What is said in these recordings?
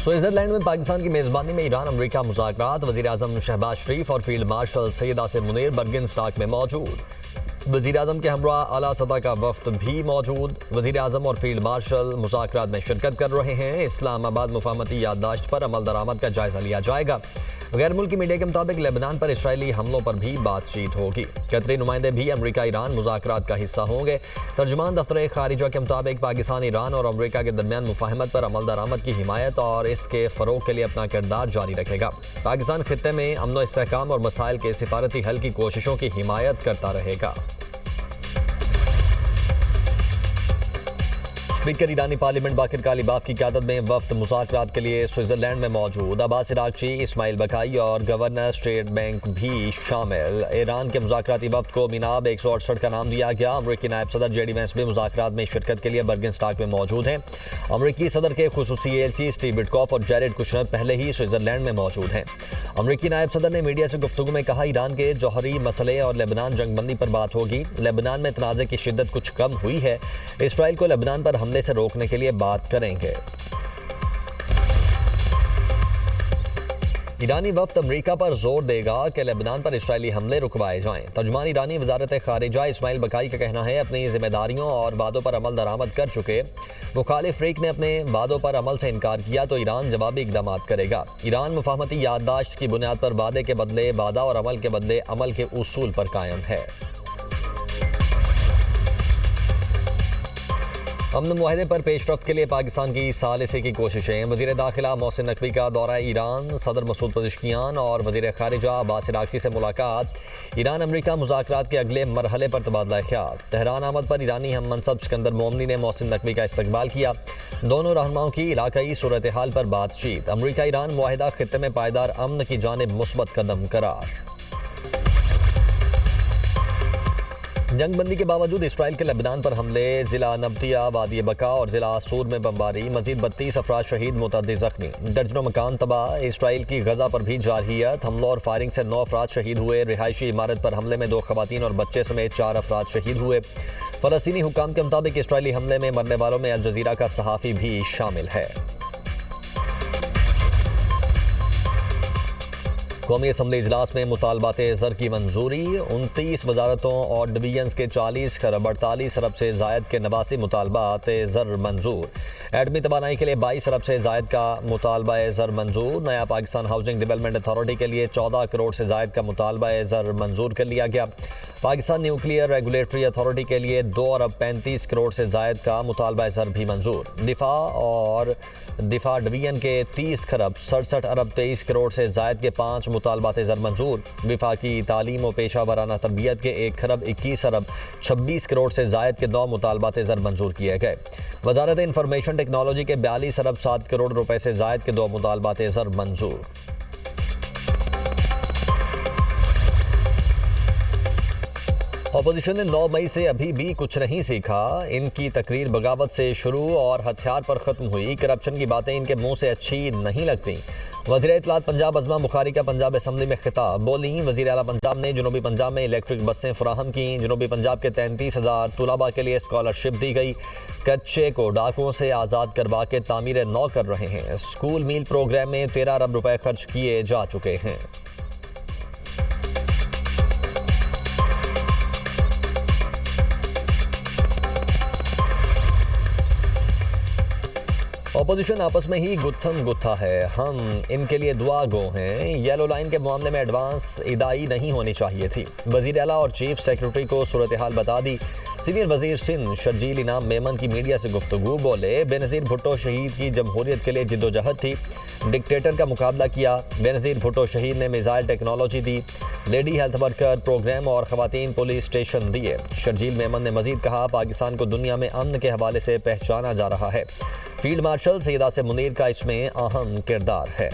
Switzerland میں پاکستان کی میزبانی میں ایران امریکہ مذاکرات، وزیر اعظم شہباز شریف اور فیلڈ مارشل سید آصف منیر برگن اسٹاک میں موجود۔ وزیر اعظم کے ہمراہ اعلیٰ سطح کا وفد بھی موجود۔ وزیر اعظم اور فیلڈ مارشل مذاکرات میں شرکت کر رہے ہیں۔ اسلام آباد مفاہمتی یادداشت پر عمل درآمد کا جائزہ لیا جائے گا۔ غیر ملکی میڈیا کے مطابق لبنان پر اسرائیلی حملوں پر بھی بات چیت ہوگی۔ قطری نمائندے بھی امریکہ ایران مذاکرات کا حصہ ہوں گے۔ ترجمان دفتر خارجہ کے مطابق پاکستان ایران اور امریکہ کے درمیان مفاہمت پر عمل درآمد کی حمایت اور اس کے فروغ کے لیے اپنا کردار جاری رکھے گا۔ پاکستان خطے میں امن و استحکام اور مسائل کے سفارتی حل کی کوششوں کی حمایت کرتا رہے گا۔ اسپیکر ایرانی پارلیمنٹ باقر کالیباف کی قیادت میں وفد مذاکرات کے لیے سوئٹزرلینڈ میں موجود۔ عباس عراقچی، اسماعیل بقائی اور گورنر اسٹیٹ بینک بھی شامل۔ ایران کے مذاکراتی وفد کو میناب 168 کا نام دیا گیا۔ امریکی نائب صدر جے ڈی وینس بھی مذاکرات میں شرکت کے لیے برگن اسٹاک میں موجود ہیں۔ امریکی صدر کے خصوصی ایلچی اسٹیو وٹکوف اور جیریڈ کشنر پہلے ہی سوئٹزرلینڈ میں موجود ہیں۔ امریکی نائب صدر نے میڈیا سے گفتگو میں کہا ایران کے جوہری مسئلے اور لبنان جنگ بندی پر بات ہوگی۔ لبنان میں تنازع کی شدت کچھ کم ہوئی ہے۔ اسرائیل کو لبنان پر حملے سے روکنے کے لیے بات کریں گے۔ ایرانی وفد امریکہ پر زور دے گا کہ لبنان پر اسرائیلی حملے رکوائے جائیں۔ ترجمان ایرانی وزارت خارجہ اسماعیل بقائی کا کہنا ہے اپنی ذمہ داریوں اور وعدوں پر عمل درآمد کر چکے مخالف فریق نے اپنے وعدوں پر عمل سے انکار کیا تو ایران جوابی اقدامات کرے گا۔ ایران مفاہمتی یادداشت کی بنیاد پر وعدے کے بدلے وعدہ اور عمل کے بدلے عمل کے اصول پر قائم ہے۔ امن معاہدے پر پیش رفت کے لیے پاکستان کی ثالثی کی کوششیں۔ وزیر داخلہ محسن نقوی کا دورہ ایران، صدر مسعود پزشکیان اور وزیر خارجہ عباس عراقچی سے ملاقات۔ ایران امریکہ مذاکرات کے اگلے مرحلے پر تبادلہ خیال۔ تہران آمد پر ایرانی ہم منصب سکندر مومنی نے محسن نقوی کا استقبال کیا۔ دونوں رہنماؤں کی علاقائی صورتحال پر بات چیت۔ امریکہ ایران معاہدہ خطے میں پائیدار امن کی جانب مثبت قدم قرار۔ جنگ بندی کے باوجود اسرائیل کے لبنان پر حملے، ضلع نبطیہ، وادی بقا اور ضلع سور میں بمباری، مزید 32 افراد شہید، متعدد زخمی، درجنوں مکان تباہ۔ اسرائیل کی غزہ پر بھی جارحیت، حملوں اور فائرنگ سے 9 افراد شہید ہوئے۔ رہائشی عمارت پر حملے میں 2 خواتین اور بچے سمیت 4 افراد شہید ہوئے۔ فلسطینی حکام کے مطابق اسرائیلی حملے میں مرنے والوں میں الجزیرہ کا صحافی بھی شامل ہے۔ قومی اسمبلی اجلاس میں مطالبات زر کی منظوری۔ 29 وزارتوں اور ڈویژنز کے 40 خرب 48 ارب سے زائد کے 89 مطالبات زر منظور۔ ایٹمی توانائی کے لیے 22 ارب سے زائد کا مطالبہ زر منظور۔ نیا پاکستان ہاؤسنگ ڈیولپمنٹ اتھارٹی کے لیے 14 کروڑ سے زائد کا مطالبہ زر منظور کر لیا گیا۔ پاکستان نیوکلیئر ریگولیٹری اتھارٹی کے لیے 2 ارب 35 کروڑ سے زائد کا مطالبہ زر بھی منظور۔ دفاع ڈویژن کے 30 خرب 67 ارب 23 کروڑ سے زائد کے 5 مطالبات زر منظور۔ وفاقی تعلیم و پیشہ ورانہ تربیت کے 1 خرب 21 ارب 26 کروڑ سے زائد کے 9 مطالبات زر منظور کیے گئے۔ وزارت انفارمیشن ٹیکنالوجی کے 42 ارب 7 کروڑ روپے سے زائد کے 2 مطالبات زر منظور۔ اپوزیشن نے 9 مئی سے ابھی بھی کچھ نہیں سیکھا۔ ان کی تقریر بغاوت سے شروع اور ہتھیار پر ختم ہوئی۔ کرپشن کی باتیں ان کے منہ سے اچھی نہیں لگتی۔ وزیر اطلاعات پنجاب عظمہ بخاری کا پنجاب اسمبلی میں خطاب۔ بولیں وزیر اعلیٰ پنجاب نے جنوبی پنجاب میں الیکٹرک بسیں فراہم کیں۔ جنوبی پنجاب کے 33,000 طلباء کے لیے اسکالرشپ دی گئی۔ کچے کو ڈاکوں سے آزاد کروا کے تعمیر نو کر رہے ہیں۔ اسکول میل پروگرام میں 13 ارب روپے خرچ کیے جا چکے ہیں۔ اپوزیشن آپس میں ہی گتھم گتھا ہے۔ ہم ان کے لیے دعا گو ہیں۔ یلو لائن کے معاملے میں ایڈوانس ادائی نہیں ہونی چاہیے تھی۔ وزیر اعلیٰ اور چیف سیکرٹری کو صورتحال بتا دی۔ سینئر وزیر سندھ شرجیل انعام میمن کی میڈیا سے گفتگو۔ بولے بے نظیر بھٹو شہید کی جمہوریت کے لیے جدوجہد تھی، ڈکٹیٹر کا مقابلہ کیا۔ بے نظیر بھٹو شہید نے میزائل ٹیکنالوجی دی، لیڈی ہیلتھ ورکر پروگرام اور خواتین پولیس اسٹیشن دیے۔ شرجیل میمن نے مزید کہا پاکستان کو دنیا میں امن کے حوالے سے پہچانا جا رہا ہے۔ فیلڈ مارشل سید آصف منیر کا اس میں اہم کردار ہے۔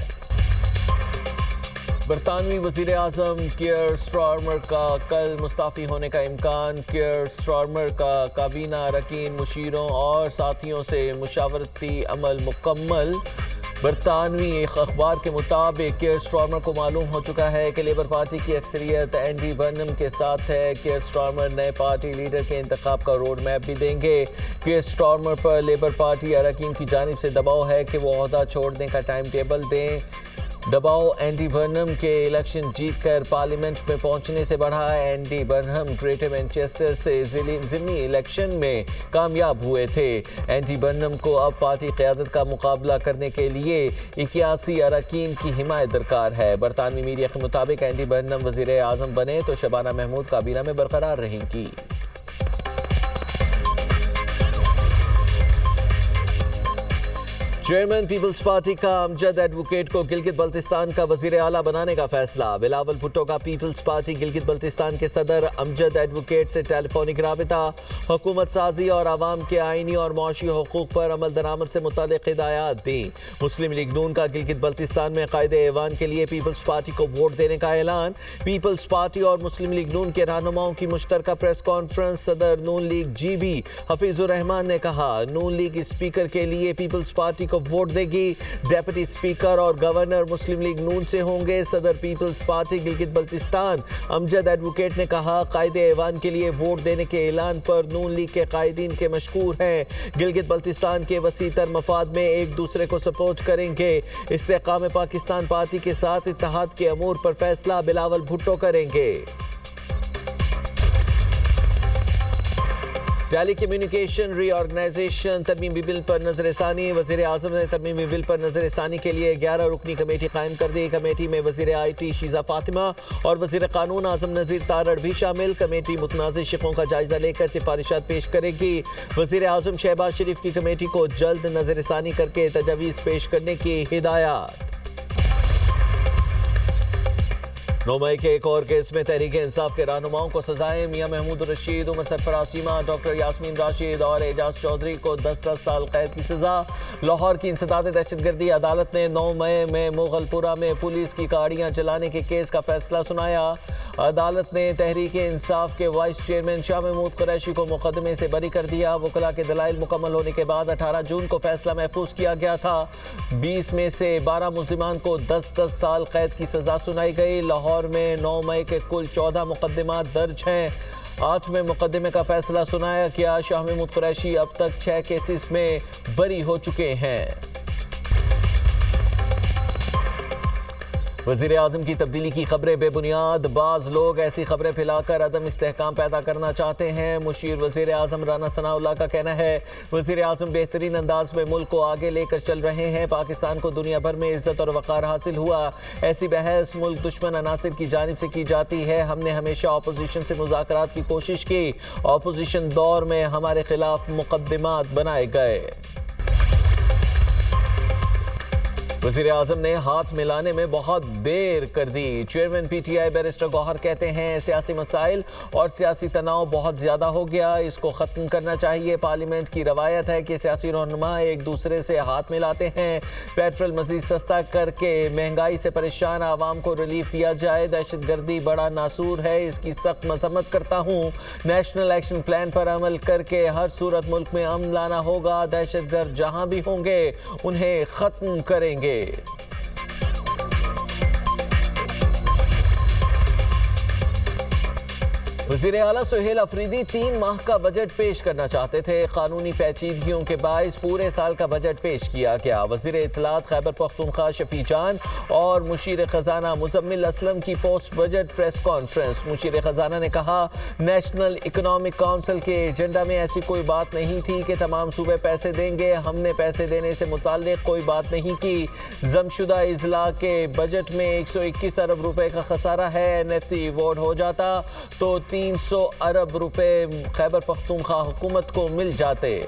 برطانوی وزیر اعظم کیئر سٹارمر کا کل مستعفی ہونے کا امکان۔ کیئر سٹارمر کا کابینہ اراکین مشیروں اور ساتھیوں سے مشاورتی عمل مکمل۔ برطانوی ایک اخبار کے مطابق کیئر سٹارمر کو معلوم ہو چکا ہے کہ لیبر پارٹی کی اکثریت اینڈی برنم کے ساتھ ہے۔ کیئر سٹارمر نئے پارٹی لیڈر کے انتخاب کا روڈ میپ بھی دیں گے۔ کیئر سٹارمر پر لیبر پارٹی اراکین کی جانب سے دباؤ ہے کہ وہ عہدہ چھوڑنے کا ٹائم ٹیبل دیں۔ دباؤ اینڈی برنم کے الیکشن جیت کر پارلیمنٹ میں پہنچنے سے بڑھا۔ اینڈی برنم گریٹر مینچسٹر سے ضمنی الیکشن میں کامیاب ہوئے تھے۔ اینڈی برنم کو اب پارٹی قیادت کا مقابلہ کرنے کے لیے 81 اراکین کی حمایت درکار ہے۔ برطانوی میڈیا کے مطابق اینڈی برنم وزیر اعظم بنے تو شبانہ محمود کابینہ میں برقرار رہیں گی۔ چیئرمین پیپلز پارٹی کا امجد ایڈوکیٹ کو گلگت بلتستان کا وزیر اعلیٰ بنانے کا فیصلہ۔ بلاول بھٹو کا پیپلز پارٹی گلگت بلتستان کے صدر امجد ایڈوکیٹ سے ٹیلی فونک رابطہ۔ حکومت سازی اور عوام کے آئینی اور معاشی حقوق پر عمل درآمد سے متعلق ہدایات دیں۔ مسلم لیگ نون کا گلگت بلتستان میں قائد ایوان کے لیے پیپلز پارٹی کو ووٹ دینے کا اعلان۔ پیپلز پارٹی اور مسلم لیگ نون کے رہنماؤں کی مشترکہ پریس کانفرنس۔ صدر نون لیگ جی بی حفیظ الرحمان نے کہا نون لیگ اسپیکر کے لیے پیپلز پارٹی کو ووٹ دے گی۔ ڈیپٹی اسپیکر اور گورنر مسلم لیگ نون سے ہوں گے۔ صدر پیپلز پارٹی گلگت بلتستان امجد ایڈوکیٹ نے کہا قائد ایوان کے لیے ووٹ دینے کے اعلان پر نون لیگ کے قائدین کے مشکور ہیں۔ گلگت بلتستان کے وسیع تر مفاد میں ایک دوسرے کو سپورٹ کریں گے۔ استحکام پاکستان پارٹی کے ساتھ اتحاد کے امور پر فیصلہ بلاول بھٹو کریں گے۔ ٹیلی کمیونیکیشن ری آرگنائزیشن ترمیمی بل پر نظر ثانی۔ وزیر اعظم نے ترمیمی بل پر نظر ثانی کے لیے 11 رکنی کمیٹی قائم کر دی۔ کمیٹی میں وزیر آئی ٹی شیزہ فاطمہ اور وزیر قانون اعظم نذیر تارڑ بھی شامل۔ کمیٹی متنازع شقوں کا جائزہ لے کر سفارشات پیش کرے گی۔ وزیر اعظم شہباز شریف کی کمیٹی کو جلد نظر ثانی کر کے تجاویز پیش کرنے کی ہدایات۔ 9 مئی کے ایک اور کیس میں تحریک انصاف کے رہنماؤں کو سزائیں۔ میاں محمود الرشید، عمر سرفراز چیمہ، ڈاکٹر یاسمین راشد اور اعجاز چودھری کو 10 سال قید کی سزا۔ لاہور کی انسداد دہشت گردی عدالت نے 9 مئی میں مغل پورہ میں پولیس کی گاڑیاں جلانے کے کیس کا فیصلہ سنایا۔ عدالت نے تحریک انصاف کے وائس چیئرمین شاہ محمود قریشی کو مقدمے سے بری کر دیا۔ وکلاء کے دلائل مکمل ہونے کے بعد 18 جون کو فیصلہ محفوظ کیا گیا تھا۔ 20 میں سے 12 ملزمان کو 10 سال قید کی سزا سنائی گئی۔ لاہور میں 9 مئی کے کل 14 مقدمات درج ہیں۔ 8ویں مقدمے کا فیصلہ سنایا گیا۔ شاہ محمود قریشی اب تک 6 کیسز میں بری ہو چکے ہیں۔ وزیر اعظم کی تبدیلی کی خبریں بے بنیاد۔ بعض لوگ ایسی خبریں پھیلا کر عدم استحکام پیدا کرنا چاہتے ہیں۔ مشیر وزیر اعظم رانا ثناء اللہ کا کہنا ہے وزیر اعظم بہترین انداز میں ملک کو آگے لے کر چل رہے ہیں۔ پاکستان کو دنیا بھر میں عزت اور وقار حاصل ہوا۔ ایسی بحث ملک دشمن عناصر کی جانب سے کی جاتی ہے۔ ہم نے ہمیشہ اپوزیشن سے مذاکرات کی کوشش کی۔ اپوزیشن دور میں ہمارے خلاف مقدمات بنائے گئے۔ وزیر اعظم نے ہاتھ ملانے میں بہت دیر کر دی۔ Chairman P T I barrister Gohar کہتے ہیں سیاسی مسائل اور سیاسی تناؤ بہت زیادہ ہو گیا، اس کو ختم کرنا چاہیے۔ پارلیمنٹ کی روایت ہے کہ سیاسی رہنما ایک دوسرے سے ہاتھ ملاتے ہیں۔ پیٹرول مزید سستا کر کے مہنگائی سے پریشان عوام کو ریلیف دیا جائے۔ دہشت گردی بڑا ناسور ہے، اس کی سخت مذمت کرتا ہوں۔ نیشنل ایکشن پلان پر عمل کر کے ہر صورت ملک میں امن لانا ہوگا۔ دہشت گرد جہاں بھی ہوں گے انہیں ختم کریں گے۔ وزیر اعلیٰ سہیل افریدی 3 ماہ کا بجٹ پیش کرنا چاہتے تھے۔ قانونی پیچیدگیوں کے باعث پورے سال کا بجٹ پیش کیا گیا۔ وزیر اطلاعات خیبر پختونخوا شفیع جان اور مشیر خزانہ مزمل اسلم کی پوسٹ بجٹ پریس کانفرنس۔ مشیر خزانہ نے کہا نیشنل اکنامک کونسل کے ایجنڈا میں ایسی کوئی بات نہیں تھی کہ تمام صوبے پیسے دیں گے۔ ہم نے پیسے دینے سے متعلق کوئی بات نہیں کی۔ ضم شدہ اضلاع کے بجٹ میں 121 ارب روپے کا خسارہ ہے۔ این ایف سی ایوارڈ ہو جاتا تو 300 ارب روپے خیبر پختونخوا حکومت کو مل جاتے۔